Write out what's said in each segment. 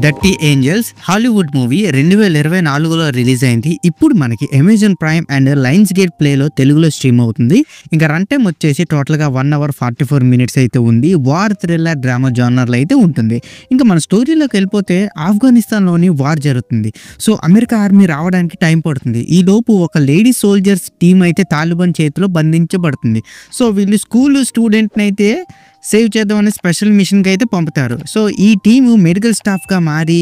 Dirty angels Hollywood movie 2024లో release అయింది. ఇప్పుడు మనకి Amazon Prime and Lionsgate ప్లేలో తెలుగులో స్ట్రీమ్ అవుతుంది. ఇంకా రన్ టైం వచ్చేసి టోటల్గా 1 hour 44 minutes అయితే ఉంది. వార్ థ్రిల్లర్ డ్రామా జానర్లో అయితే ఉంటుంది. ఇంకా మన స్టోరీలోకి వెళ్ళిపోతే ఆఫ్ఘనిస్తాన్లోని వార్ జరుగుతుంది. సో అమెరికా ఆర్మీ రావడానికి టైం పడుతుంది. ఈ లోపు ఒక లేడీ సోల్జర్స్ టీం అయితే తాలిబాన్ చేతిలో బంధించబడుతుంది. సో వీళ్ళు స్కూల్ స్టూడెంట్ని అయితే సేవ్ చేద్దామని స్పెషల్ మిషన్కి అయితే పంపుతారు. సో ఈ టీము మెడికల్ స్టాఫ్గా మారి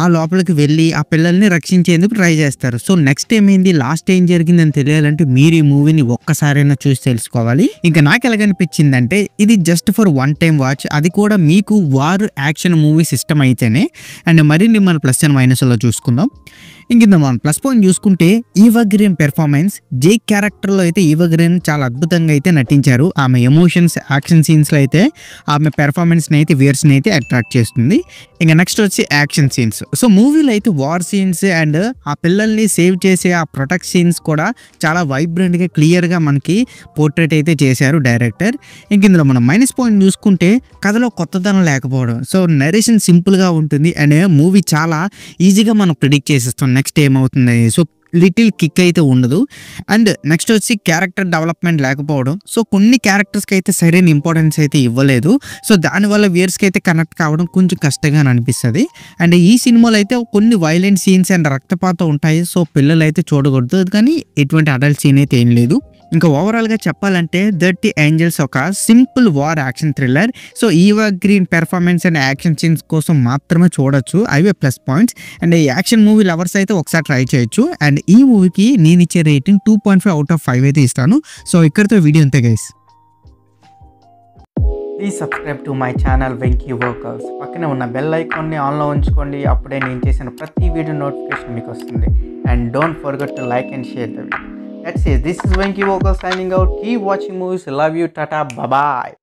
ఆ లోపలికి వెళ్ళి ఆ పిల్లల్ని రక్షించేందుకు ట్రై చేస్తారు. సో నెక్స్ట్ ఏమైంది, లాస్ట్ ఏం జరిగిందని తెలియాలంటే మీరు ఈ మూవీని ఒక్కసారైనా చూసి తెలుసుకోవాలి. ఇంకా నాకు ఎలాగనిపించిందంటే ఇది just for one time watch, అది కూడా మీకు వార్ యాక్షన్ మూవీ సిస్టమ్ అయితేనే. అండ్ మరిన్ని మన ప్లస్ అండ్ మైనస్లో చూసుకుందాం. ఇంక మనం ప్లస్ పాయింట్ చూసుకుంటే ఈవా గ్రీన్ పెర్ఫార్మెన్స్. జేక్ క్యారెక్టర్లో అయితే ఈవా గ్రీన్ చాలా అద్భుతంగా అయితే నటించారు. ఆమె ఎమోషన్స్ యాక్షన్ సీన్స్లో అయితే ఆమె పెర్ఫార్మెన్స్ని అయితే వ్యూయర్స్ని అయితే అట్రాక్ట్ చేస్తుంది. ఇంకా నెక్స్ట్ వచ్చి యాక్షన్ సీన్స్. సో మూవీలో అయితే వార్ సీన్స్ అండ్ ఆ పిల్లల్ని సేవ్ చేసే ఆ ప్రొటెక్ట్ సీన్స్ కూడా చాలా వైబ్రెంట్గా క్లియర్గా మనకి పోర్ట్రేట్ అయితే చేశారు డైరెక్టర్. ఇంక ఇందులో మనం మైనస్ పాయింట్ చూసుకుంటే కథలో కొత్తదనం లేకపోవడం. సో నరేషన్ సింపుల్గా ఉంటుంది అండ్ మూవీ చాలా ఈజీగా మనం ప్రిడిక్ట్ చేసేస్తాం నెక్స్ట్ ఏమవుతుంది. సో లిటిల్ కిక్ అయితే ఉండదు. అండ్ నెక్స్ట్ వచ్చి క్యారెక్టర్ డెవలప్మెంట్ లేకపోవడం. సో కొన్ని క్యారెక్టర్స్కి అయితే సరైన ఇంపార్టెన్స్ అయితే ఇవ్వలేదు. సో దానివల్ల వ్యూయర్స్కి అయితే కనెక్ట్ కావడం కొంచెం కష్టంగా అనిపిస్తుంది. అండ్ ఈ సినిమాలో అయితే కొన్ని వైలెంట్ సీన్స్ అండ్ రక్తపాతం ఉంటాయి. సో పిల్లలు అయితే చూడకూడదు, కానీ ఎటువంటి అడల్ట్ సీన్ అయితే ఏం లేదు. ఇంకా ఓవరాల్గా చెప్పాలంటే డర్టీ ఏంజల్స్ ఒక simple war action thriller. So Eva green performance and action scenes కోసం మాత్రమే చూడొచ్చు, అవే ప్లస్ పాయింట్స్. అండ్ ఈ యాక్షన్ మూవీ లవర్స్ అయితే ఒకసారి ట్రై చేయొచ్చు. అండ్ ఈ మూవీకి నేను ఇచ్చే రేటింగ్ 2.5 out of 5 అయితే ఇస్తాను. సో ఇక్కడితో వీడియో అంతే guys. Please subscribe to my channel Venky workers. పక్కనే ఉన్న బెల్ ఐకాన్ని ఆన్లో ఉంచుకోండి. అప్పుడే నేను చేసిన ప్రతి వీడియో నోటిఫికేషన్ మీకు వస్తుంది. And don't forget to like and share the video. That's it. This is Venky Vocal signing out. Keep watching movies. Love you. Tata. Bye bye.